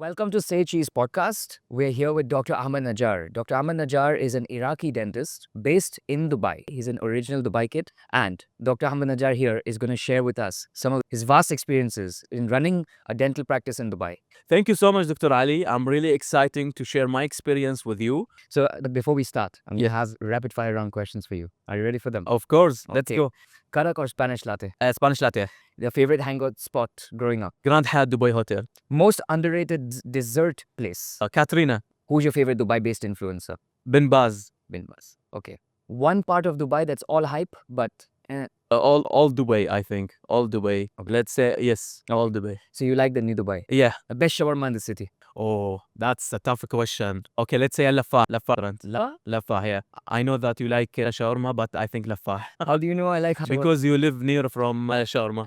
Welcome to Say Cheese podcast. We're here with Dr. Ahmed Najjar. Dr. Ahmed Najjar is an Iraqi dentist based in Dubai. He's an original Dubai kid. And Dr. Ahmed Najjar here is going to share with us some of his vast experiences in running a dental practice in Dubai. Thank you so much, Dr. Ali. I'm really excited to share my experience with you. So, before we start, I'm going to Yes. have rapid fire round questions for you. Are you ready for them? Of course, let's Okay. go. Karak or Spanish latte? Spanish latte. Your favorite hangout spot growing up? Grand Hyatt Dubai Hotel. Most underrated dessert place? Katrina. Who's your favorite Dubai based influencer? Bin Baz. Bin Bas. Okay. One part of Dubai that's all hype, but All Dubai, I think. All Dubai. Okay. Let's say, yes, all Dubai. so you like the new Dubai. Yeah. Best shawarma in the city. Oh, that's a tough question. Okay, let's say Lafah. Lafah. La? Lafah, yeah. I know that you like shawarma, but I think Lafah. How do you know I like shawarma? Because you live near from shawarma.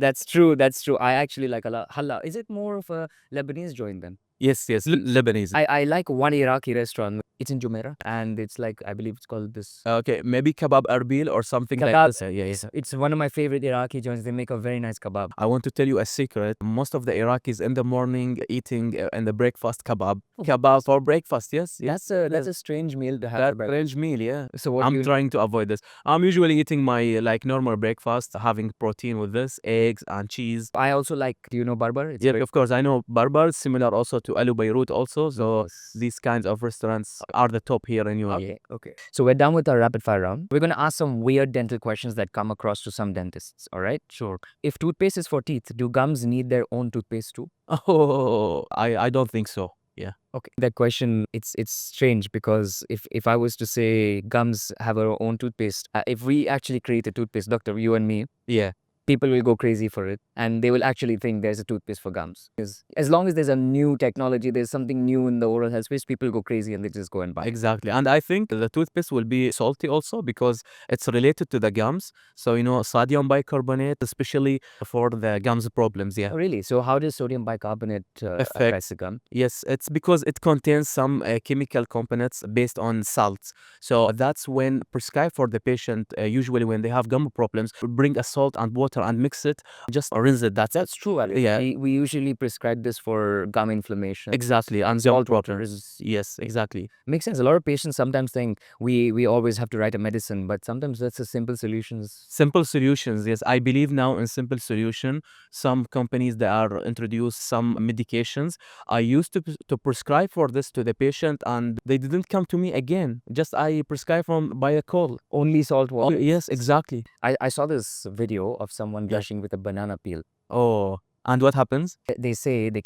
That's true. That's true. I actually like halal. Is it more of a Lebanese joint then? Yes, Lebanese. I like one Iraqi restaurant. It's in Jumeirah, and it's like, I believe it's called this. Okay, maybe kebab Erbil or something like Kebab. this. Yeah, yes. It's one of my favorite Iraqi joints. They make a very nice kebab. I want to tell you a secret. Most of the Iraqis in the morning eating in the breakfast kebab. Kebab for breakfast, yes. That's a strange meal to have. That for breakfast. range meal, yeah. So what do I'm you? trying to avoid this. I'm usually eating my normal breakfast, having protein with this, eggs and cheese. I also like. Do you know Barbar? It's Yeah, very- of course. I know Barbar, similar also to Alu Beirut also. So Yes. these kinds of restaurants are the top here in UAE. Okay. So we're done with our rapid fire round. We're going to ask some weird dental questions that come across to some dentists. All right. Sure. If toothpaste is for teeth, do gums need their own toothpaste too? Oh, I don't think so. Yeah. Okay. That question, it's strange because if I was to say gums have our own toothpaste, if we actually create a toothpaste, doctor, you and me, Yeah. people will go crazy for it and they will actually think there's a toothpaste for gums. Because as long as there's a new technology, there's something new in the oral health space, people go crazy and they just go and buy it. Exactly. And I think the toothpaste will be salty also because it's related to the gums. So, sodium bicarbonate, especially for the gums problems. Yeah. Oh, really? So how does sodium bicarbonate affect the gum? Yes, it's because it contains some chemical components based on salts. So that's when prescribed for the patient, usually when they have gum problems, bring a salt and water and mix it, just rinse it. That's true, Ali. Yeah. We usually prescribe this for gum inflammation. Exactly. And Salt gum water problems. Yes, exactly. Makes sense. A lot of patients sometimes think we always have to write a medicine, but sometimes that's a simple solutions. Simple solutions, yes. I believe now in simple solution. Some companies they are introduce some medications. I used to prescribe for this to the patient, and they didn't come to me again. Just I prescribe from by a call. Only salt water. Yes, exactly. I saw this video of someone Yeah. brushing with a banana peel. Oh, and what happens? They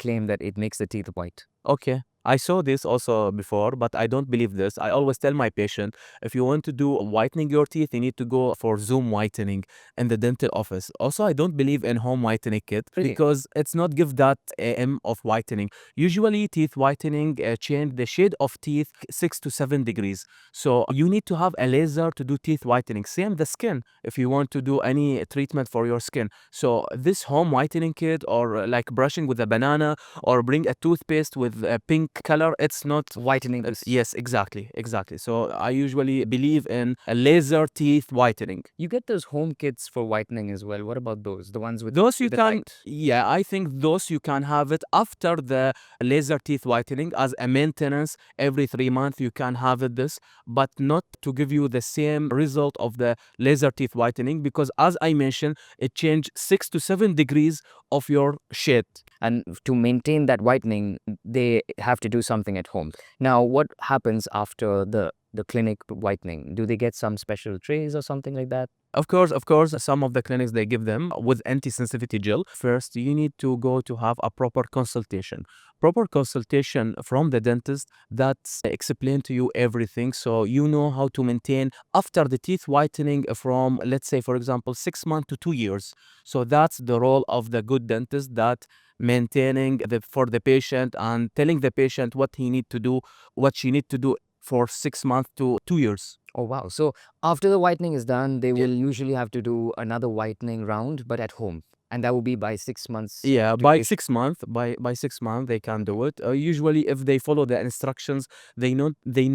claim that it makes the teeth white. Okay. I saw this also before, but I don't believe this. I always tell my patient, if you want to do whitening your teeth, you need to go for Zoom whitening in the dental office. Also, I don't believe in home whitening kit Really? because it's not give that AM of whitening. Usually, teeth whitening change the shade of teeth 6 to 7 degrees. So you need to have a laser to do teeth whitening. Same the skin if you want to do any treatment for your skin. So this home whitening kit or like brushing with a banana or bring a toothpaste with a pink color, it's not Whitening. yes, exactly. So I usually believe in a laser teeth whitening. You get those home kits for whitening as well. What about those? The ones with Those you the can light? yeah, I think those you can have it after the laser teeth whitening as a maintenance. Every 3 months you can have it this, but not to give you the same result of the laser teeth whitening because as I mentioned, it changed 6 to 7 degrees of your shade. And to maintain that whitening, they have to do something at home. Now, what happens after the clinic whitening? Do they get some special trays or something like that? Of course, some of the clinics they give them with anti-sensitivity gel. First, you need to go to have a proper consultation. Proper consultation from the dentist that's explain to you everything so you know how to maintain after the teeth whitening from, let's say, for example, 6 months to 2 years. So that's the role of the good dentist that maintaining for the patient and telling the patient what he need to do, what she need to do for 6 months to 2 years. Oh, wow. So after the whitening is done, they Yeah. will usually have to do another whitening round, but at home. And that will be by 6 months. Yeah, to by issue- 6 months, by 6 months they can do it. Usually, if they follow the instructions, they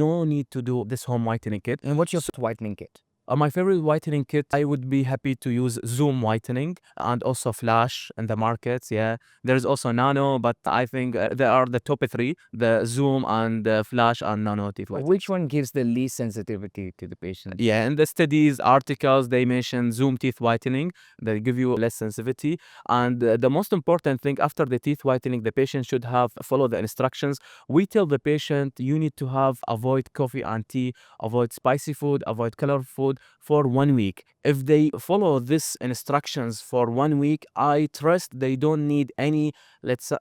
no need to do this home whitening kit. And what's your whitening kit? My favorite whitening kit, I would be happy to use Zoom whitening and also Flash in the markets. Yeah, there's also Nano, but I think they are the top three: the Zoom and Flash and Nano teeth whitening. Which one gives the least sensitivity to the patient? Yeah, in the studies, articles, they mention Zoom teeth whitening. They give you less sensitivity. And the most important thing after the teeth whitening, the patient should have follow the instructions. We tell the patient you need to have avoid coffee and tea, avoid spicy food, avoid color food for 1 week. If they follow these instructions for 1 week, I trust they don't need any, let's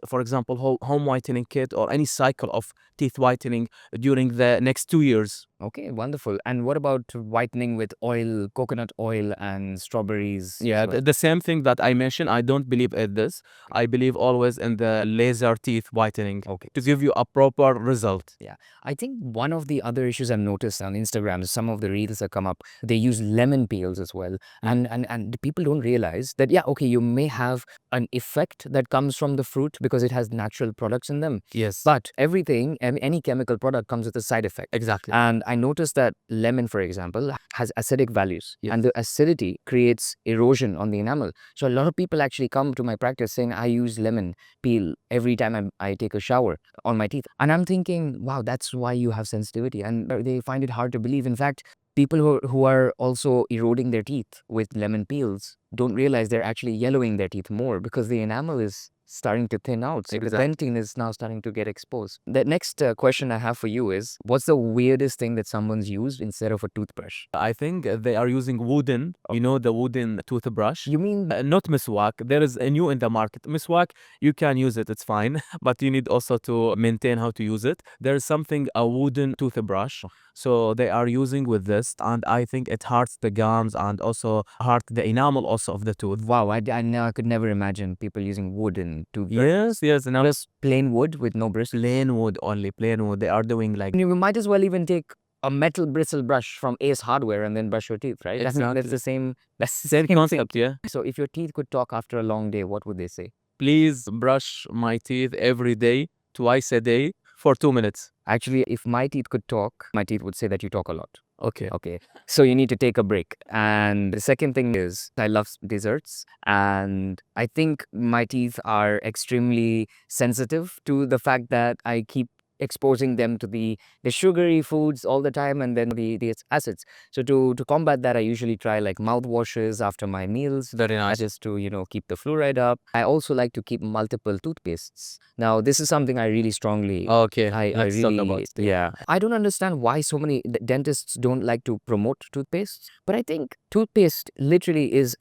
for example, home whitening kit or any cycle of teeth whitening during the next 2 years. Okay, wonderful. And what about whitening with oil, coconut oil and strawberries? Yeah, the same thing that I mentioned. I don't believe in this. I believe always in the laser teeth whitening to give you a proper result. Yeah. I think one of the other issues I've noticed on Instagram is some of the reels that come up, they use lemon peels as well. And the people don't realize that, yeah, okay, you may have an effect that comes from the fruit because it has natural products in them. Yes. But everything, any chemical product comes with a side effect. Exactly. And I noticed that lemon, for example, has acidic values. Yes. And the acidity creates erosion on the enamel. So a lot of people actually come to my practice saying, I use lemon peel every time I take a shower on my teeth. And I'm thinking, wow, that's why you have sensitivity. And they find it hard to believe. In fact, people who are also eroding their teeth with lemon peels don't realize they're actually yellowing their teeth more because the enamel is starting to thin out. So the dentin is now starting to get exposed. The next question I have for you is, what's the weirdest thing that someone's used instead of a toothbrush? I think they are using wooden, the wooden toothbrush. You mean Not miswak. There is a new in the market. Miswak, you can use it, it's fine. But you need also to maintain how to use it. There is something, a wooden toothbrush. So they are using with this, and I think it hurts the gums and also hurt the enamel also of the tooth. wow, I could never imagine people using wooden toothbrushes. Yes, and now Just plain wood with no bristles. plain wood only, plain wood. They are doing like You might as well even take a metal bristle brush from Ace Hardware and then brush your teeth, right? That's Exactly. the same. That's the same same concept, yeah. So if your teeth could talk after a long day, what would they say? Please brush my teeth every day, twice a day, for 2 minutes. Actually, if my teeth could talk, my teeth would say that you talk a lot. Okay. Okay. So you need to take a break. And the second thing is I love desserts. And I think my teeth are extremely sensitive to the fact that I keep exposing them to the sugary foods all the time and then the acids. So to combat that, I usually try like mouthwashes after my meals. Very nice. Just to, keep the fluoride up. I also like to keep multiple toothpastes. Now, this is something I really strongly Okay, I let's talk really, about it. yeah. I don't understand why so many dentists don't like to promote toothpaste, but I think toothpaste literally is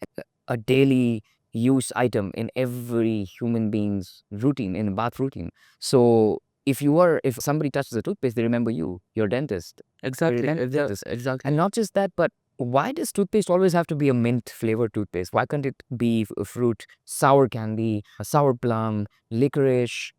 a daily use item in every human being's routine, in a bath routine. So if somebody touches a toothpaste, they remember you, your dentist. Exactly. Dentist. Exactly. And not just that, but why does toothpaste always have to be a mint flavored toothpaste? Why can't it be a fruit, sour candy, a sour plum, licorice,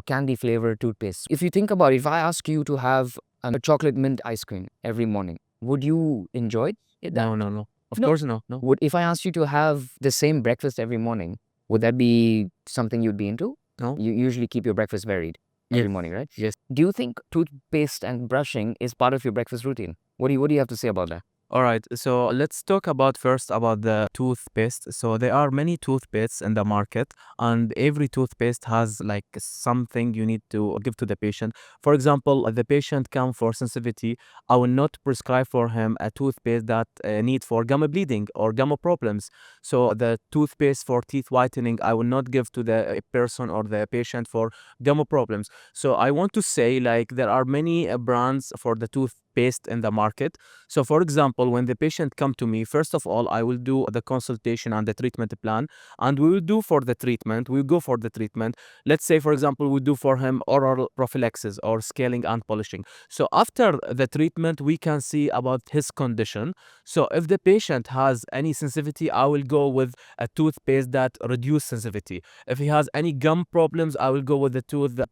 candy flavored toothpaste? If you think about it, if I ask you to have a chocolate mint ice cream every morning, would you enjoy it? No. Of No. course, no. If I asked you to have the same breakfast every morning, would that be something you'd be into? No. You usually keep your breakfast varied every morning, right? Yes. Do you think toothpaste and brushing is part of your breakfast routine? What do you have to say about that? All right, so let's talk first about the toothpaste. So there are many toothpastes in the market, and every toothpaste has like something you need to give to the patient. For example, the patient come for sensitivity. I will not prescribe for him a toothpaste that need for gum bleeding or gum problems. So the toothpaste for teeth whitening, I will not give to the person or the patient for gum problems. So I want to say like there are many brands for the toothpaste in the market. So for example, when the patient come to me, first of all, I will do the consultation and the treatment plan, and we will do for the treatment, we'll go for the treatment. Let's say, for example, we do for him oral prophylaxis or scaling and polishing. So after the treatment, we can see about his condition. So if the patient has any sensitivity, I will go with a toothpaste that reduce sensitivity. If he has any gum problems, I will go with the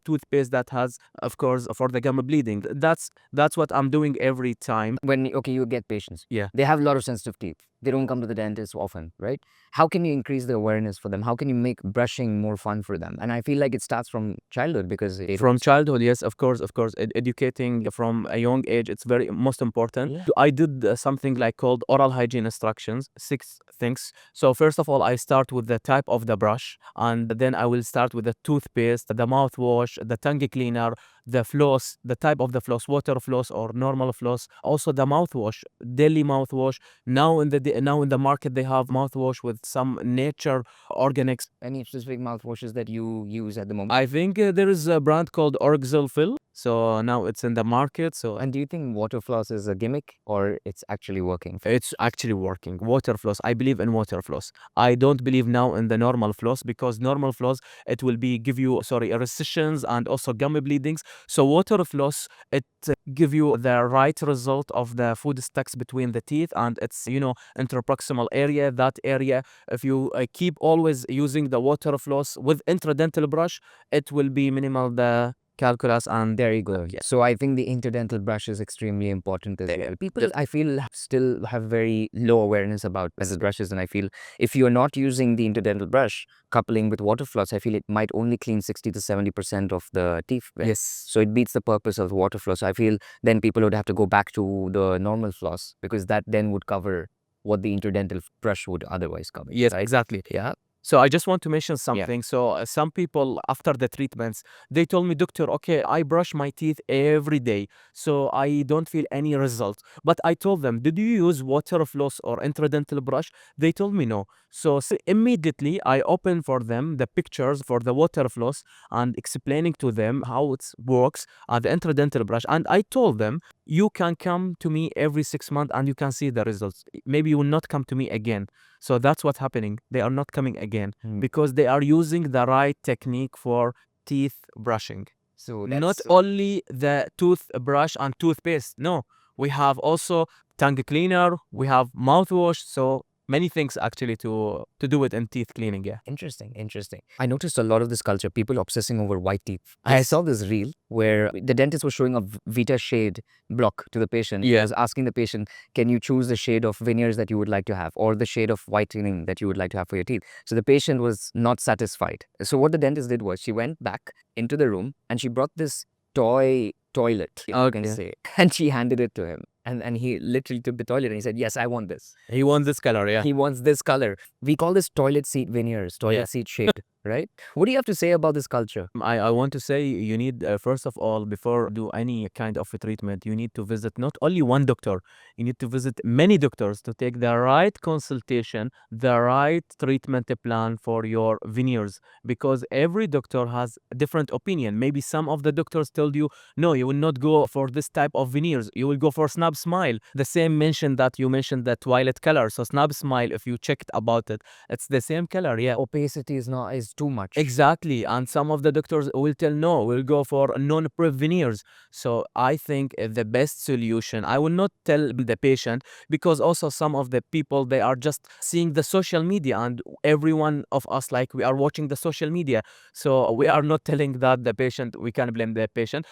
toothpaste that has, of course, for the gum bleeding. That's what I'm doing every time. When you get patients, Yeah. they have a lot of sensitive teeth. they don't come to the dentist often, right? How can you increase the awareness for them? How can you make brushing more fun for them? And I feel like it starts from childhood because they From don't. childhood, yes, of course, of course. Educating from a young age, it's very most important. Yeah. I did something like called oral hygiene instructions, 6 things. So first of all, I start with the type of the brush, and then I will start with the toothpaste, the mouthwash, the tongue cleaner, the floss, the type of the floss, water floss or normal floss. Also the mouthwash, daily mouthwash. Now in the market they have mouthwash with some nature organics. Any specific mouthwashes that you use at the moment? I think there is a brand called Orgzilfil. So now it's in the market. So And do you think water floss is a gimmick or it's actually working? it's actually working. Water floss. I believe in water floss. I don't believe now in the normal floss, because normal floss, it will be give you recessions and also gummy bleedings. So water floss, it give you the right result of the food stacks between the teeth, and it's interproximal area. That area, if you keep always using the water floss with intradental brush, it will be minimal the calculus, and There you go. So I think the interdental brush is extremely important as well. People, I feel, still have very low awareness about dental brushes, and I feel if you're not using the interdental brush, coupling with water floss, I feel it might only clean 60 to 70% of the teeth. Right? yes. So it beats the purpose of water floss. I feel then people would have to go back to the normal floss because that then would cover what the interdental brush would otherwise cover. Yes, right? exactly. Yeah. So I just want to mention something. So some people after the treatments, they told me, doctor, okay, I brush my teeth every day, so I don't feel any result. But I told them, did you use water floss or intradental brush? They told me no. So immediately I opened for them the pictures for the water floss and explaining to them how it works and the intradental brush. And I told them, you can come to me every 6 months and you can see the results. Maybe you will not come to me again. So that's what's happening. They are not coming again because they are using the right technique for teeth brushing. So Not only the toothbrush and toothpaste. No, we have also tongue cleaner, we have mouthwash. So many things actually to do it in teeth cleaning. Yeah. Interesting, interesting. I noticed a lot of this culture, people obsessing over white teeth. I Yes. saw this reel where the dentist was showing a Vita shade block to the patient. He Yeah. was asking the patient, can you choose the shade of veneers that you would like to have or the shade of whitening that you would like to have for your teeth? So the patient was not satisfied. So what the dentist did was she went back into the room and she brought this toy toilet, you can Okay. say, and she handed it to him. And he literally took the toilet and he said, yes, I want this. He wants this color. Yeah. He wants this color. We call this toilet seat veneers, toilet Yeah. seat shade, right? What do you have to say about this culture? I want to say you need, first of all, before do any kind of a treatment, you need to visit not only one doctor, you need to visit many doctors to take the right consultation, the right treatment plan for your veneers, because every doctor has a different opinion. Maybe some of the doctors told you, no, you will not go for this type of veneers. You will go for Snap Smile. The same mentioned that you mentioned the twilight color. So Snap Smile, if you checked about it, it's the same color. Yeah. Opacity is too much. Exactly. And some of the doctors will tell no, we'll go for non-prep veneers. So I think the best solution, I will not tell the patient, because also some of the people, they are just seeing the social media, and every one of us, like, we are watching the social media. So we are not telling that the patient, we can blame the patient.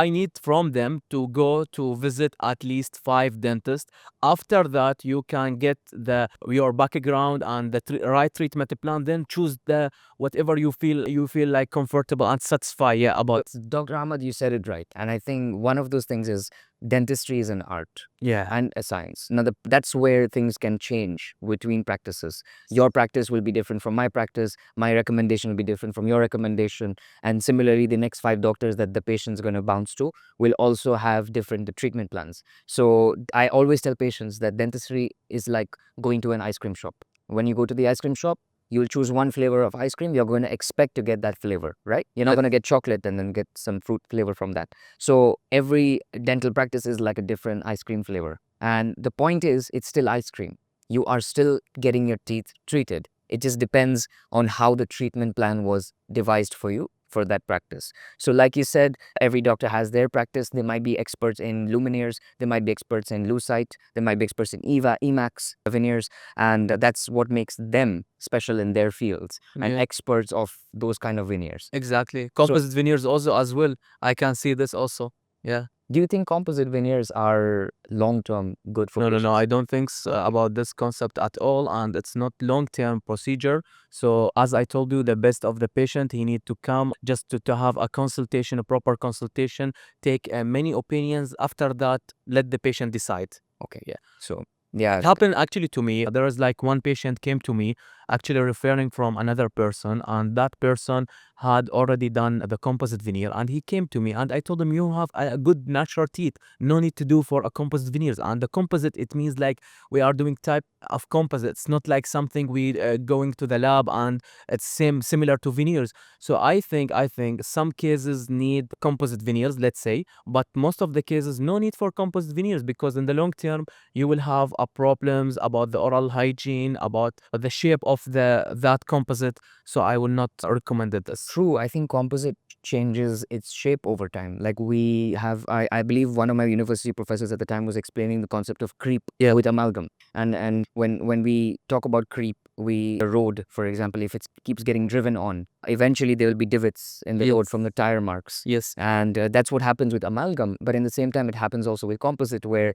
I need from them to go to visit at least 5 dentists. After that, you can get your background and the right treatment plan, then choose the whatever you feel like comfortable and satisfied about. Dr. Ahmed, you said it right. And I think one of those things is dentistry is an art Yeah. and a science. Now, that's where things can change between practices. Your practice will be different from my practice. My recommendation will be different from your recommendation. And similarly, the next 5 doctors that the patient's going to bounce to will also have different treatment plans. So I always tell patients that dentistry is like going to an ice cream shop. When you go to the ice cream shop, you'll choose one flavor of ice cream. You're going to expect to get that flavor, right? You're not going to get chocolate and then get some fruit flavor from that. So every dental practice is like a different ice cream flavor. And the point is, it's still ice cream. You are still getting your teeth treated. It just depends on how the treatment plan was devised for you for that practice. So like you said, every doctor has their practice. They might be experts in lumineers, they might be experts in lucite, they might be experts in EVA, EMAX, veneers, and that's what makes them special in their fields and experts of those kind of veneers. Exactly. Composite veneers also as well. I can see this also. Yeah. Do you think composite veneers are long-term good for No, patients? I don't think about this concept at all, and it's not long-term procedure. So as I told you, the best of the patient, he need to come just to have a consultation, a proper consultation, take many opinions. After that, let the patient decide. Okay. Yeah. So yeah. It happened actually to me. There was like one patient came to me, actually referring from another person, and that person had already done the composite veneer, and he came to me, and I told him, you have a good natural teeth, no need to do for a composite veneers. And the composite, it means like we are doing type of composites, not like something we going to the lab and it's similar to veneers. So I think some cases need composite veneers, let's say, but most of the cases no need for composite veneers, because in the long term you will have problems about the oral hygiene, about the shape of that composite. So I will not recommend this. True. I think composite changes its shape over time. Like we have, I believe one of my university professors at the time was explaining the concept of creep with amalgam. And when we talk about creep, a road, for example, if it keeps getting driven on, eventually there will be divots in the road from the tire marks. Yes. And that's what happens with amalgam. But in the same time, it happens also with composite, where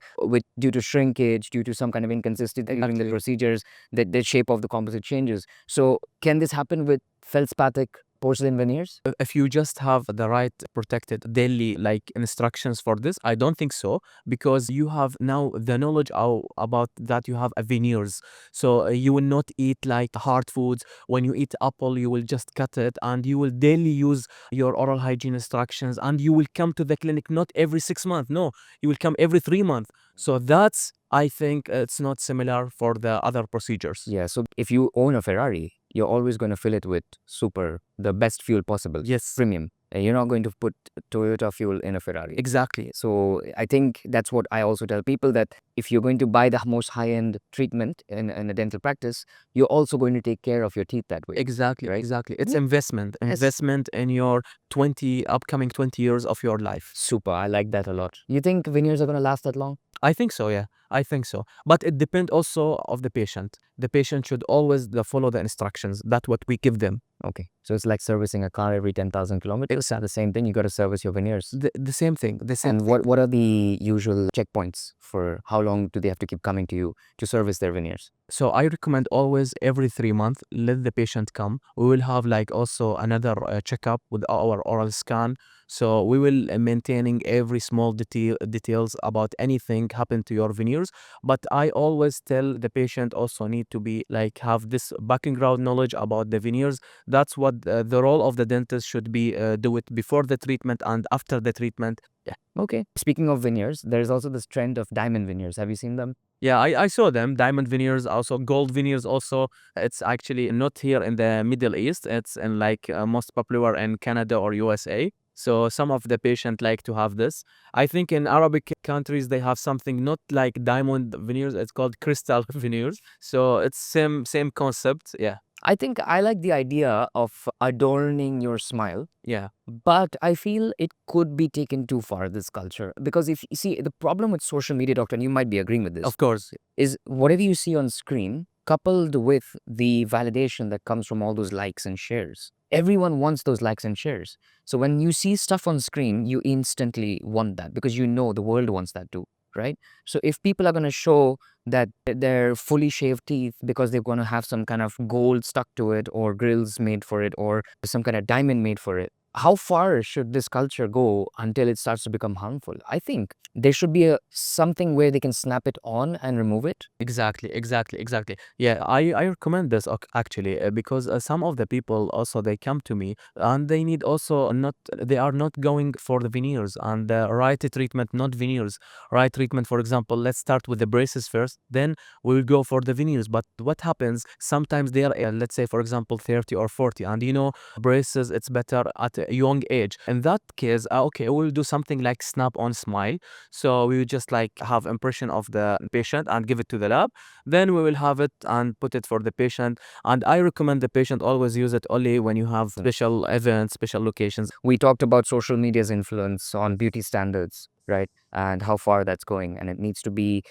due to shrinkage, due to some kind of inconsistency during the procedures, the shape of the composite changes. So can this happen with feldspathic porcelain veneers? If you just have the right protected daily like instructions for this, I don't think so, because you have now the knowledge about that you have a veneers. So you will not eat like hard foods. When you eat apple, you will just cut it, and you will daily use your oral hygiene instructions, and you will come to the clinic not every 6 months. No, you will come every 3 months. So that's, I think it's not similar for the other procedures. Yeah, so if you own a Ferrari, you're always going to fill it with the best fuel possible. Yes. Premium. You're not going to put Toyota fuel in a Ferrari. Exactly. So I think that's what I also tell people, that if you're going to buy the most high-end treatment in a dental practice, you're also going to take care of your teeth that way. Exactly, right? exactly. It's Yeah. investment, Yes. investment in your upcoming 20 years of your life. Super. I like that a lot. You think veneers are going to last that long? I think so, yeah. I think so. But it depends also of the patient. The patient should always follow the instructions. That's what we give them. Okay. So it's like servicing a car every 10,000 kilometers. It's the same thing. You got to service your veneers. The same thing. The same And what are the usual checkpoints for how long do they have to keep coming to you to service their veneers? So I recommend always every 3 months, let the patient come. We will have like also another checkup with our oral scan. So we will maintaining every small details about anything happen to your veneers. But I always tell the patient also need to be like have this background knowledge about the veneers. That's what the role of the dentist should be, do it before the treatment and after the treatment. Yeah. Okay. Speaking of veneers, there's also this trend of diamond veneers. Have you seen them? Yeah, I saw them. Diamond veneers, also gold veneers also. It's actually not here in the Middle East. It's in like most popular in Canada or USA. So some of the patient like to have this. I think in Arabic countries they have something not like diamond veneers. It's called crystal veneers. So it's same concept. Yeah. I think I like the idea of adorning your smile, Yeah. but I feel it could be taken too far, this culture. Because if you see, the problem with social media, doctor, and you might be agreeing with this, Of course. is whatever you see on screen, coupled with the validation that comes from all those likes and shares. Everyone wants those likes and shares. So when you see stuff on screen, you instantly want that, because you know the world wants that too, right? So if people are going to show that they're fully shaved teeth because they're going to have some kind of gold stuck to it, or grills made for it, or some kind of diamond made for it, how far should this culture go until it starts to become harmful? I think there should be something where they can snap it on and remove it. Exactly. Yeah, I recommend this actually, because some of the people also they come to me and they need also not, they are not going for the veneers and the right treatment, not veneers. Right treatment, for example, let's start with the braces first, then we will go for the veneers. But what happens, sometimes they are, let's say for example 30 or 40, and braces, it's better at a young age. In that case, okay, we'll do something like snap on smile. So we will just like have impression of the patient and give it to the lab. Then we will have it and put it for the patient. And I recommend the patient always use it only when you have special events, special locations. We talked about social media's influence on beauty standards. right? And how far that's going, and it needs to be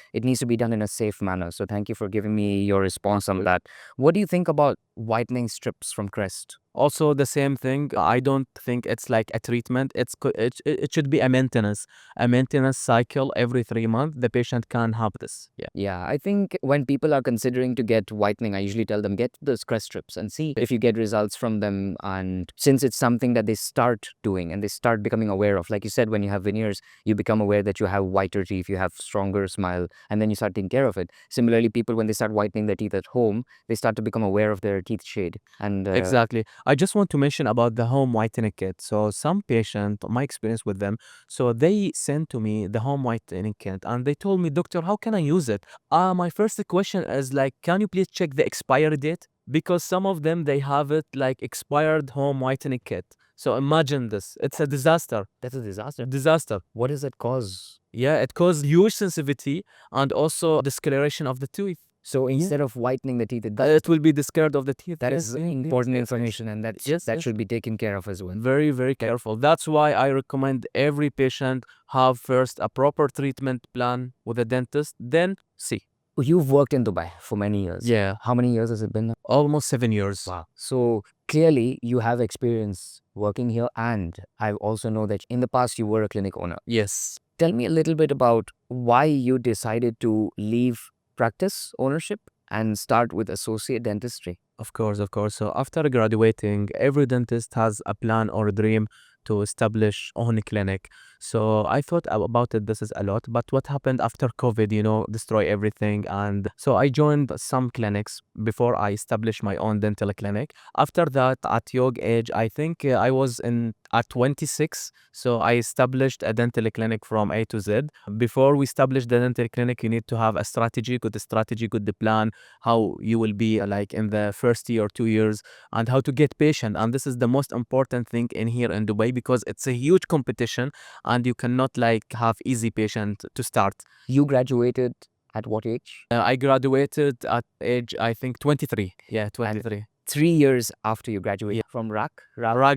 done in a safe manner. So thank you for giving me your response on that. What do you think about whitening strips from Crest? Also the same thing. I don't think it's like a treatment. It should be a maintenance cycle every 3 months. The patient can have this. Yeah. Yeah, I think when people are considering to get whitening, I usually tell them get those Crest strips and see if you get results from them. And since it's something that they start doing and they start becoming aware of, like you said, when you have veneers, you become aware that you have whiter teeth, you have stronger smile, and then you start taking care of it. Similarly, people, when they start whitening their teeth at home, they start to become aware of their teeth shade. And Exactly. I just want to mention about the home whitening kit. So some patient, my experience with them, so they sent to me the home whitening kit and they told me, doctor, how can I use it? My first question is like, can you please check the expiry date? Because some of them, they have it like expired home whitening kit. So imagine this. It's a disaster. that's a disaster. Disaster. What does it cause? Yeah, it causes huge sensitivity and also discoloration of the tooth. So instead of whitening the teeth, It will be discolored of the teeth. that Yes, is yes, important yes, information, and that yes. should be taken care of as well. Very, very careful. That's why I recommend every patient have first a proper treatment plan with a dentist, then see. You've worked in Dubai for many years. Yeah, How many years has it been now? almost 7 years. Wow. So clearly you have experience working here, and I also know that in the past you were a clinic owner. Yes. Tell me a little bit about why you decided to leave practice ownership and start with associate dentistry. Of course, of course. So after graduating, every dentist has a plan or a dream to establish own clinic. So I thought about it. This is a lot. But what happened after COVID, destroy everything. And so I joined some clinics before I established my own dental clinic. After that, at young age, I think I was in at 26. So I established a dental clinic from A to Z. Before we establish the dental clinic, you need to have a strategy, good plan, how you will be like in the first year or 2 years, and how to get patient. And this is the most important thing in here in Dubai because it's a huge competition and you cannot like have easy patient to start. You graduated at what age? I graduated at age, I think 23. Yeah, 23. 3 years after you graduated from RAC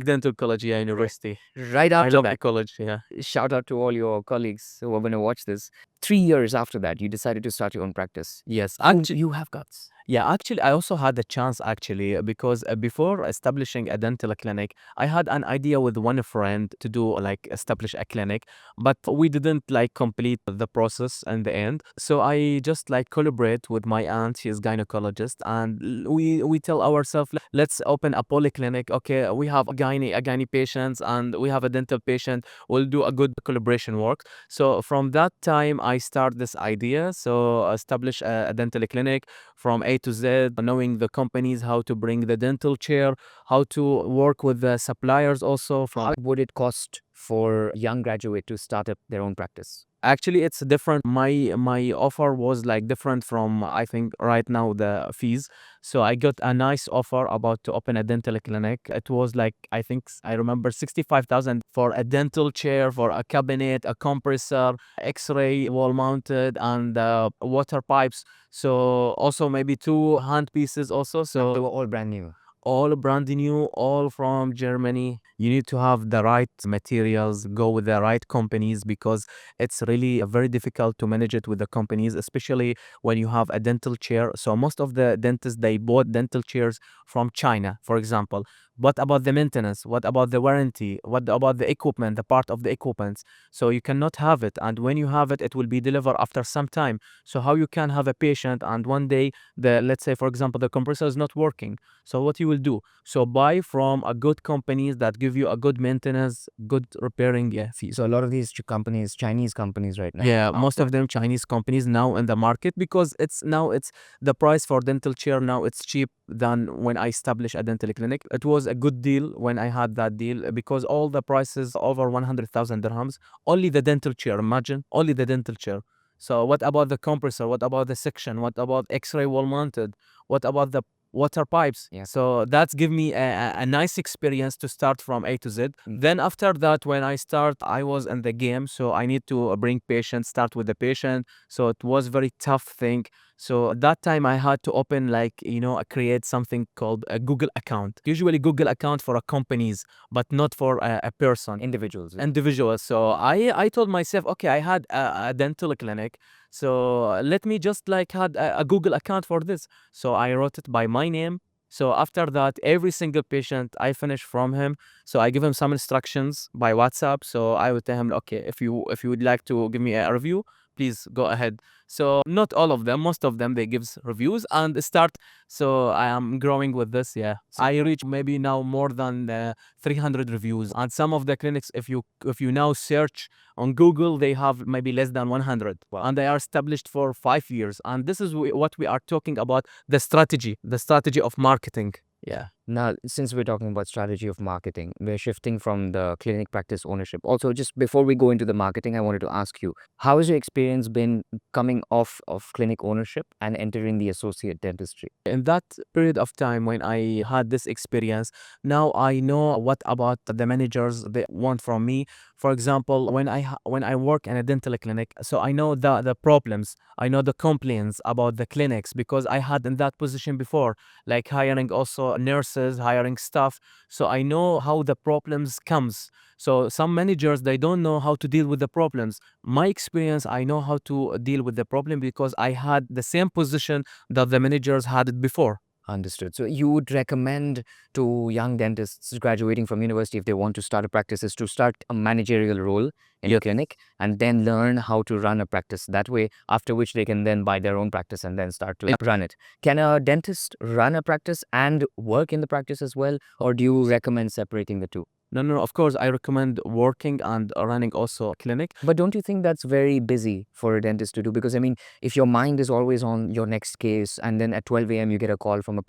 Dental College, yeah, University. Right I after love that. the college, yeah. Shout out to all your colleagues who are going to watch this. 3 years after that, you decided to start your own practice. Yes, Actually, you have guts. yeah, actually, I also had the chance actually because before establishing a dental clinic, I had an idea with one friend to do like establish a clinic, but we didn't like complete the process in the end. So I just like collaborate with my aunt, she is gynecologist, and we tell ourselves, let's open a polyclinic. Okay, we have a gyne patients and we have a dental patient. We'll do a good collaboration work. So from that time, I start this idea. So establish a dental clinic from A to Z, knowing the companies, how to bring the dental chair, how to work with the suppliers also. How would it cost for a young graduate to start up their own practice? Actually, it's different. My offer was like different from I think right now the fees. So I got a nice offer about to open a dental clinic. It was like I think I remember 65,000 for a dental chair, for a cabinet, a compressor, X-ray wall mounted, and water pipes. So also maybe two hand pieces also. So They were all brand new. all brand new, all from Germany. You need to have the right materials, go with the right companies because it's really very difficult to manage it with the companies, especially when you have a dental chair. So most of the dentists, they bought dental chairs from China, for example. What about the maintenance? What about the warranty? What about the equipment, the part of the equipment? So you cannot have it. And when you have it, it will be delivered after some time. So how you can have a patient and one day let's say for example the compressor is not working, so what you will do? So buy from a good companies that give you a good maintenance, good repairing fees. So a lot of these companies, Chinese companies right now. Yeah, most of them Chinese companies now in the market because it's the price for dental chair now it's cheap than when I established a dental clinic. It was a good deal when I had that deal because all the prices over 100,000 dirhams. Only the dental chair, imagine, only the dental chair. So what about the compressor? What about the section? What about X-ray wall mounted? What about the water pipes? Yeah. So that's give me a nice experience to start from A to Z. Then after that, when I start, I was in the game. So I need to bring patients, start with the patient. So it was very tough thing. So at that time I had to open create something called a Google account. Usually Google account for a companies, but not for a person. Individuals. Individuals. So I told myself, okay, I had a dental clinic, so let me just like had a Google account for this. So I wrote it by my name. So after that, every single patient I finish from him. So I give him some instructions by WhatsApp. So I would tell him, okay, if you would like to give me a review, please go ahead. So not all of them, most of them they gives reviews and start. So I am growing with this. Yeah, I reach maybe now more than 300 reviews. And some of the clinics, if you now search on Google, they have maybe less than 100. Wow. And they are established for 5 years. And this is what we are talking about, the strategy of marketing. Yeah. Now, since we're talking about strategy of marketing, we're shifting from the clinic practice ownership. Also, just before we go into the marketing, I wanted to ask you, how has your experience been coming off of clinic ownership and entering the associate dentistry? In that period of time when I had this experience, now I know what about the managers they want from me. For example, when I work in a dental clinic, so I know the problems, I know the complaints about the clinics because I had in that position before, like hiring also nurses, hiring staff. So I know how the problems comes. So some managers they don't know how to deal with the problems. My experience, I know how to deal with the problem because I had the same position that the managers had it before. Understood. So you would recommend to young dentists graduating from university, if they want to start a practice, is to start a managerial role in a clinic and then learn how to run a practice that way, after which they can then buy their own practice and then start to run it. Can a dentist run a practice and work in the practice as well, or do you recommend separating the two? No, of course, I recommend working and running also a clinic. But don't you think that's very busy for a dentist to do? Because I mean, if your mind is always on your next case and then at 12 a.m. you get a call from a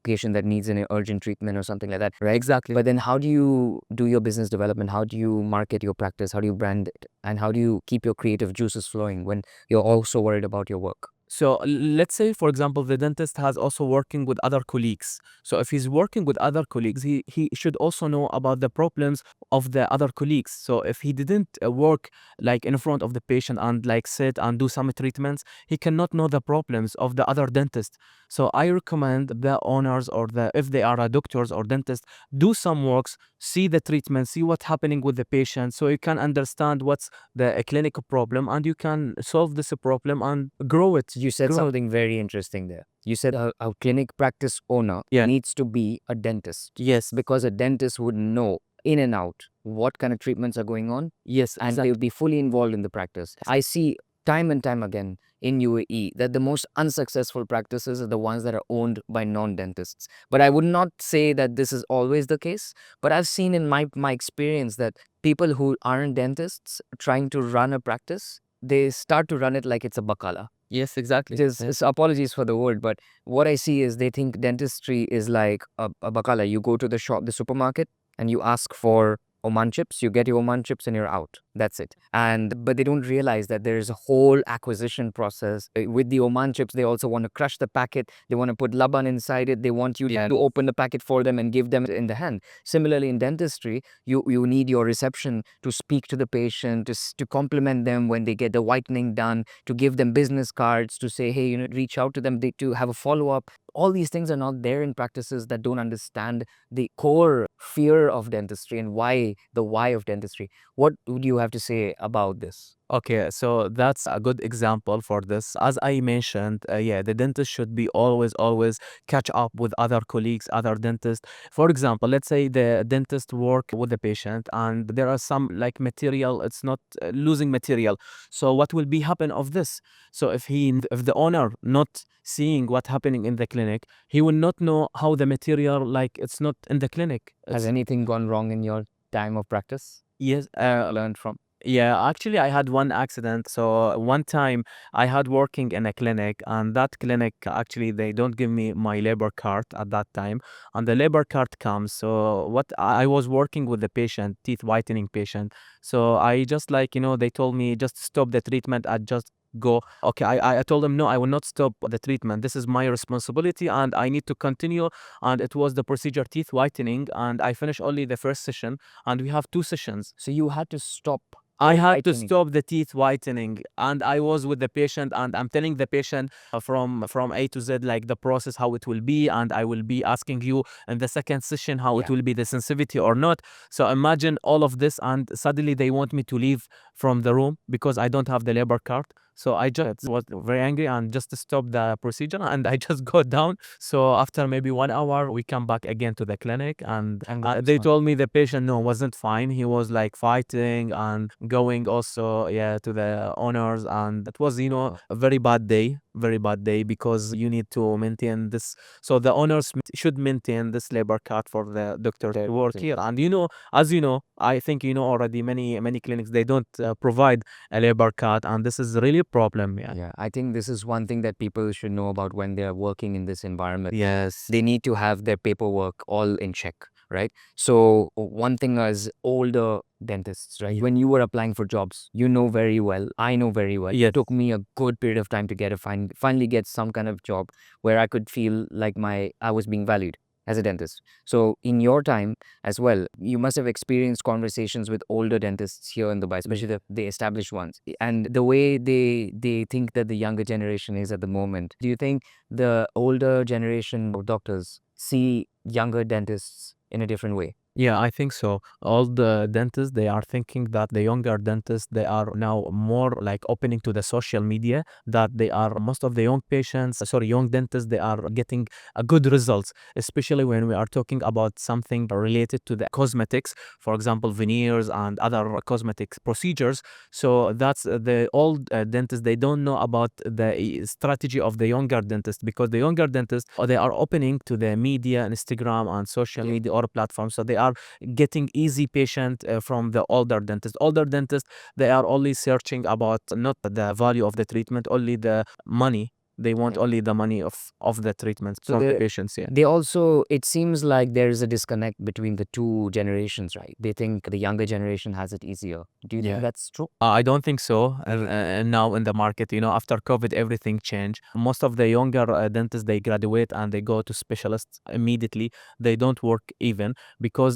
patient that needs an urgent treatment or something like that. Right, exactly. But then how do you do your business development? How do you market your practice? How do you brand it? And how do you keep your creative juices flowing when you're also worried about your work? So let's say, for example, the dentist has also working with other colleagues. So if he's working with other colleagues, he should also know about the problems of the other colleagues. So if he didn't work like in front of the patient and like sit and do some treatments, he cannot know the problems of the other dentist. So I recommend the owners or if they are a doctors or dentists, do some works, see the treatment, see what's happening with the patient, so you can understand what's the clinical problem and you can solve this problem and grow it. You said something very interesting there. You said a clinic practice owner needs to be a dentist. Yes. Because a dentist would know in and out what kind of treatments are going on. Yes, and they'll be fully involved in the practice. I see time and time again in UAE that the most unsuccessful practices are the ones that are owned by non-dentists. But I would not say that this is always the case. But I've seen in my experience that people who aren't dentists trying to run a practice, they start to run it like it's a bakala. Yes, exactly. So apologies for the word, but what I see is they think dentistry is like a bakala. You go to the shop, the supermarket, and you ask for Oman chips, you get your Oman chips and you're out. That's it. But they don't realize that there is a whole acquisition process. With the Oman chips, they also want to crush the packet. They want to put laban inside it. They want you to open the packet for them and give them in the hand. Similarly, in dentistry, you need your reception to speak to the patient, to compliment them when they get the whitening done, to give them business cards, to say, hey, reach out to them, to have a follow-up. All these things are not there in practices that don't understand the core fear of dentistry and the why of dentistry. What would you have to say about this? Okay, so that's a good example for this. As I mentioned, the dentist should be always catch up with other colleagues, other dentists. For example, let's say the dentist work with the patient and there are some like material, it's not losing material. So what will be happen of this? So if the owner not seeing what happening in the clinic, he will not know how the material like it's not in the clinic. Has anything gone wrong in your time of practice? Yes, Learned from? yeah, actually, I had one accident. So one time I had working in a clinic, and that clinic actually they don't give me my labor card at that time, and the labor card comes. So what I was working with the patient, teeth whitening patient. So I just they told me just stop the treatment. I just go. Okay, I told them no, I will not stop the treatment. This is my responsibility, and I need to continue. And it was the procedure teeth whitening, and I finished only the first session, and we have two sessions. So you had to stop I had to Whitening. stop the teeth whitening, and I was with the patient, and I'm telling the patient from A to Z, like the process, how it will be, and I will be asking you in the second session how it Yeah. will be the sensitivity or not. So imagine all of this, and suddenly they want me to leave from the room because I don't have the labor card. So I just was very angry and just stopped the procedure, and I just go down. So after maybe 1 hour, we come back again to the clinic, and And that was they fine. told me the patient no wasn't fine. He was like fighting and going also to the owners, and it was Oh. a very bad day because you need to maintain this. So the owners should maintain this labor card for the doctor to work here. And as I think already many clinics they don't provide a labor card, and this is really a problem. Yeah. Yeah, I think this is one thing that people should know about when they're working in this environment. Yes. They need to have their paperwork all in check, right? So one thing is older dentists, right? When you were applying for jobs, you know very well, I know very well. Yes. It took me a good period of time to finally get some kind of job where I could feel like I was being valued as a dentist. So in your time as well, you must have experienced conversations with older dentists here in Dubai, especially the established ones. And the way they think that the younger generation is at the moment, do you think the older generation of doctors see younger dentists in a different way? Yeah, I think so. All the dentists, they are thinking that the younger dentists, they are now more like opening to the social media, that they are most of the young patients, sorry, young dentists, they are getting a good results, especially when we are talking about something related to the cosmetics, for example, veneers and other cosmetic procedures. So that's the old dentists, they don't know about the strategy of the younger dentist, because the younger dentists, they are opening to the media, Instagram and social media or platforms. So they are getting easy patient from the older dentist. Older dentists, they are only searching about not the value of the treatment, only the money. They want Yeah. only the money of the treatment So from the the patients. Yeah. they also, it seems like there is a disconnect between the two generations, right? They think the younger generation has it easier. Do you think Yeah. that's true? I don't think so. Now in the market, after COVID, everything changed. Most of the younger dentists, they graduate and they go to specialists immediately. They don't work even because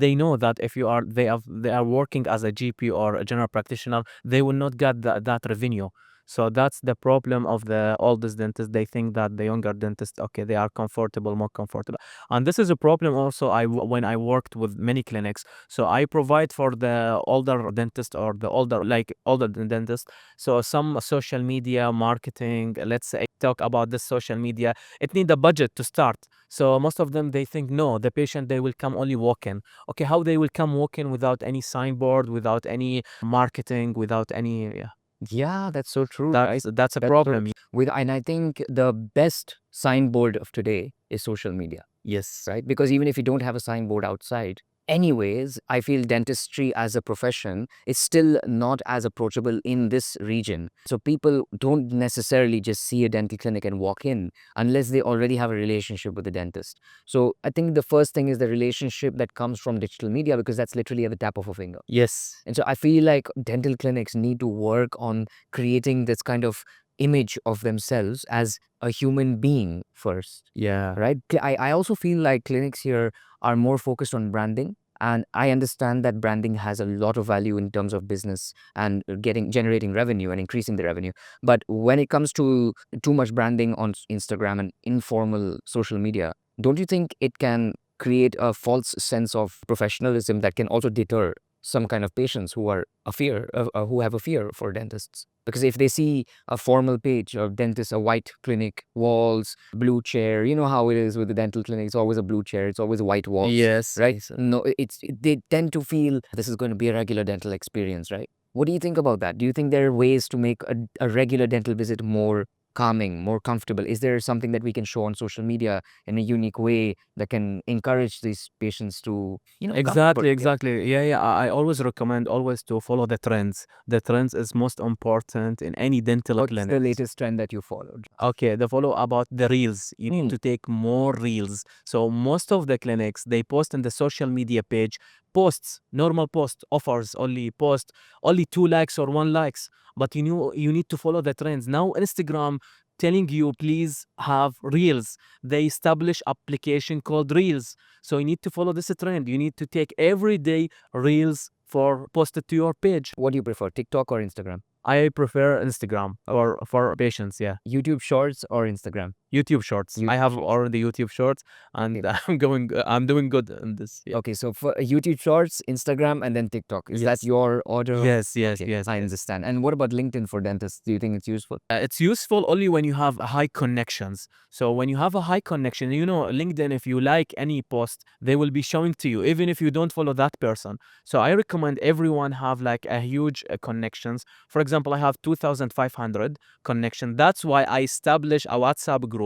they know that if they are working as a GP or a general practitioner, they will not get that revenue. So that's the problem of the oldest dentists. They think that the younger dentists, okay, they are more comfortable. And this is a problem also when I worked with many clinics. So I provide for the older dentist or the older dentist. So some social media marketing, let's say talk about this social media, it need a budget to start. So most of them, they think, no, the patient, they will come only walk-in. Okay, how they will come walk-in without any signboard, without any marketing, without any, yeah. Yeah, that's so true, right? That's a That's so problem. and I think the best signboard of today is social media, Yes. right? Because even if you don't have a signboard outside, anyways, I feel dentistry as a profession is still not as approachable in this region. So people don't necessarily just see a dental clinic and walk in unless they already have a relationship with the dentist. So I think the first thing is the relationship that comes from digital media, because that's literally at the tap of a finger. Yes. And so I feel like dental clinics need to work on creating this kind of image of themselves as a human being first, Yeah. right? I also feel like clinics here are more focused on branding. And I understand that branding has a lot of value in terms of business and generating revenue and increasing the revenue. But when it comes to too much branding on Instagram and informal social media, don't you think it can create a false sense of professionalism that can also deter some kind of patients who are who have a fear for dentists? Because if they see a formal page of dentist, a white clinic, walls, blue chair, you know how it is with the dental clinic, it's always a blue chair, it's always white walls, Yes. right? Yes. No, they tend to feel this is going to be a regular dental experience, right? What do you think about that? Do you think there are ways to make a regular dental visit more calming, more comfortable? Is there something that we can show on social media in a unique way that can encourage these patients to, Exactly, comfort? Yeah. exactly. Yeah, yeah. I always recommend always to follow the trends. The trends is most important in any dental What's the clinic. latest trend that you followed? Okay, the follow about the reels. You need to take more reels. So most of the clinics, they post in the social media page posts, normal post, offers, only post, only 2 likes or 1 likes. But you need to follow the trends. Now Instagram telling you please have reels. They establish application called reels. So you need to follow this trend. You need to take every day reels for post it to your page. What do you prefer, TikTok or Instagram? I prefer Instagram for patients. Yeah, YouTube Shorts or Instagram? YouTube Shorts. I have already YouTube Shorts, and I'm doing good in this. Yeah. Okay, so for YouTube Shorts, Instagram, and then TikTok. Is that Yes. your order? Yes, yes, Okay, yes. I understand. And what about LinkedIn for dentists? Do you think it's useful? It's useful only when you have high connections. So when you have a high connection, LinkedIn, if you like any post, they will be showing to you, even if you don't follow that person. So I recommend everyone have like a huge connections. For example, I have 2,500 connection. That's why I established a WhatsApp group.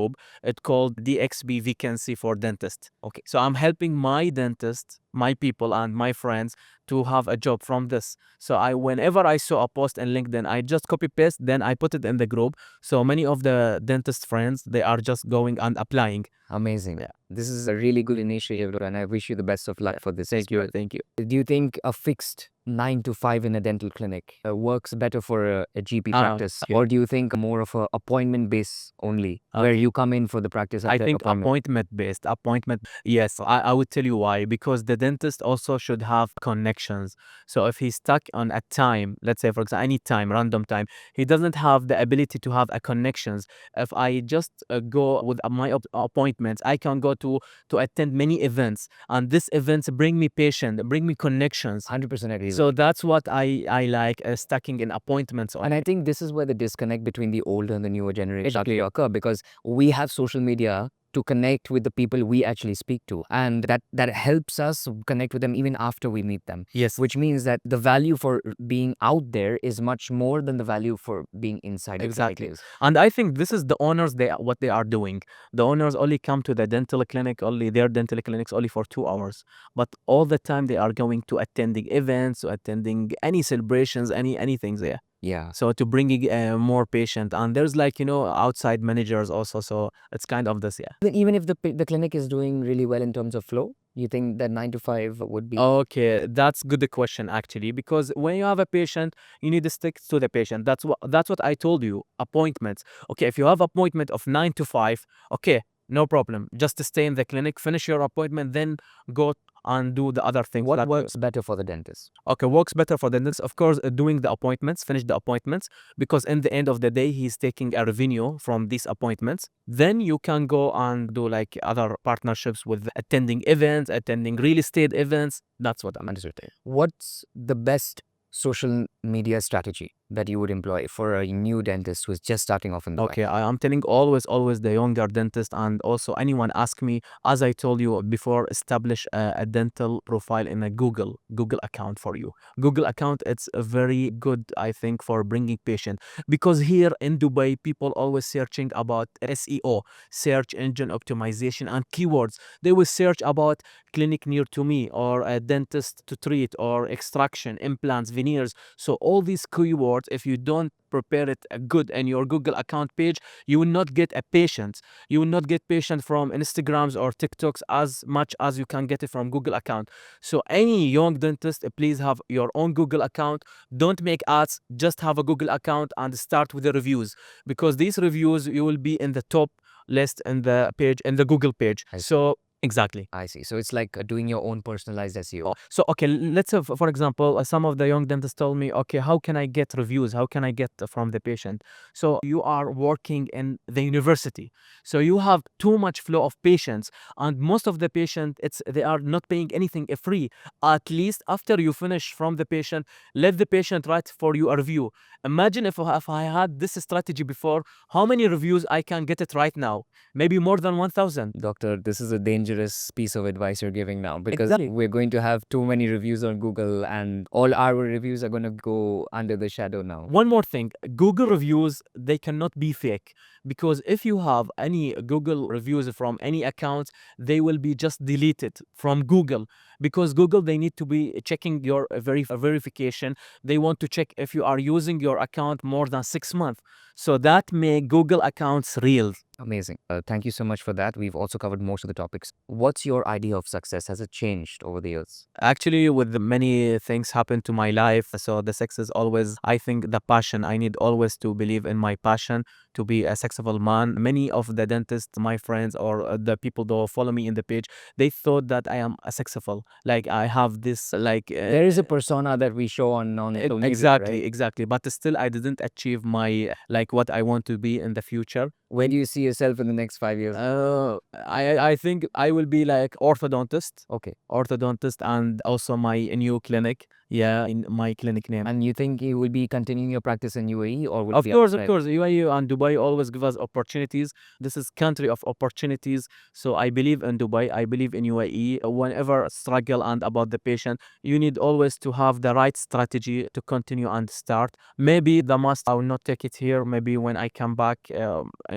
It's called DXB Vacancy for Dentists. Okay. So I'm helping my dentists, my people, and my friends to have a job from this. So whenever I saw a post in LinkedIn, I just copy paste, then I put it in the group. So many of the dentist friends, they are just going and applying. Amazing. Yeah. This is a really good initiative, and I wish you the best of luck for this. Thank you. Thank you. Do you think a fixed 9 to 5 in a dental clinic works better for a GP practice? Okay. Or do you think more of a appointment base only, where you come in for the practice at I the think appointment? appointment. Yes, I would tell you why. Because the dentist also should have connections. So if he's stuck on a time, let's say for example, any time, random time, he doesn't have the ability to have a connections. If I just go with my appointments, I can go to attend many events, and these events bring me patient, bring me connections. 100% agree. So that's what I like stacking in appointments. And I think this is where the disconnect between the older and the newer generation exactly occur, because we have social media to connect with the people we actually speak to, and that helps us connect with them even after we meet them. Yes. Which means that the value for being out there is much more than the value for being inside the Exactly. clinic is. And I think this is the owners, what they are doing. The owners only come to the dental clinic, only their dental clinics only for 2 hours. But all the time they are going to attending events, or attending any celebrations, anything there. Yeah. So to bringing more patient, and there's outside managers also. So it's kind of this, yeah. Even if the clinic is doing really well in terms of flow, you think that 9 to 5 would be? Okay, that's good question actually, because when you have a patient, you need to stick to the patient. That's what I told you. Appointments. Okay, if you have appointment of 9 to 5, okay, no problem. Just stay in the clinic, finish your appointment, then go and do the other things. What works better for the dentist? Okay, works better for the dentist, of course, doing the appointments, finish the appointments, because in the end of the day, he's taking a revenue from these appointments. Then you can go and do like other partnerships with attending events, attending real estate events. That's what I'm understanding. What's the best social media strategy that you would employ for a new dentist who is just starting off in the Okay, I am telling always the younger dentist, and also anyone ask me, as I told you before, establish a dental profile in a Google account for you. Google account, it's a very good, I think, for bringing patient, because here in Dubai, people always searching about SEO, search engine optimization, and keywords. They will search about clinic near to me, or a dentist to treat, or extraction, implants, veneers. So all these keywords, if you don't prepare it good in your Google account page, you will not get a patient. You will not get patient from Instagrams or TikToks as much as you can get it from Google account. So any young dentist, please have your own Google account. Don't make ads, just have a Google account and start with the reviews, because these reviews, you will be in the top list in the page, in the Google page. So exactly. I see. So it's like doing your own personalized SEO. So, okay, let's say, for example, some of the young dentists told me, okay, how can I get reviews? How can I get from the patient? So you are working in the university. So you have too much flow of patients, and most of the patient, they are not paying anything free. At least after you finish from the patient, let the patient write for you a review. Imagine if I had this strategy before, how many reviews I can get it right now? Maybe more than 1,000. Doctor, this is a dangerous piece of advice you're giving now, because Exactly. we're going to have too many reviews on Google, and all our reviews are going to go under the shadow now. One more thing, Google reviews, they cannot be fake, because if you have any Google reviews from any account, they will be just deleted from Google, because Google, they need to be checking your verification. They want to check if you are using your account more than 6 months. So that make Google accounts real. Amazing. Thank you so much for that. We've also covered most of the topics. What's your idea of success? Has it changed over the years? Actually, with the many things happen to my life, so the success always, I think the passion, I need always to believe in my passion to be a successful man. Many of the dentists, my friends, or the people that follow me in the page, they thought that I am a successful. Like I have this, like There is a persona that we show on social media, exactly, right? exactly. But still, I didn't achieve my like what I want to be in the future. Where do you see yourself in the next 5 years? I think I will be like orthodontist. Okay. Orthodontist, and also my new clinic. Yeah, in my clinic name. And you think you will be continuing your practice in UAE or will it Of be course, of outside? course. UAE and Dubai always give us opportunities. This is country of opportunities. So I believe in Dubai. I believe in UAE. Whenever struggle and about the patient, you need always to have the right strategy to continue and start. Maybe the must I will not take it here. Maybe when I come back,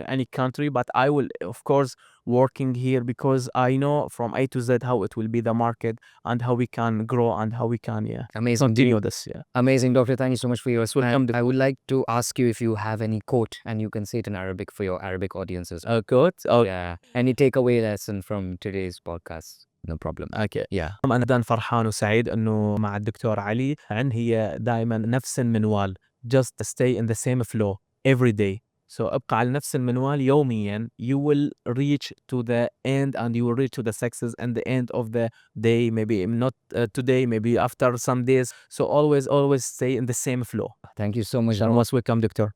any country, but I will of course working here because I know from A to Z how it will be the market and how we can grow and how we can Amazing. continue this. Yeah. Amazing, doctor. Thank you so much for your Welcome. I would like to ask you if you have any quote and you can say it in Arabic for your Arabic audiences. Good. Oh, Yeah. Any takeaway lesson from today's podcast? No problem. اوكي. Yeah. أنا جدا فرحان وسعيد إنه مع الدكتور علي، and هي دائما نفس المنوال. Just stay in the same flow every day. So ابقى على نفس المنوال يوميا. You will reach to the end and you will reach to the success and the end of the day. Maybe not today, maybe after some days. So always stay in the same flow. Thank you so much. Most welcome, doctor.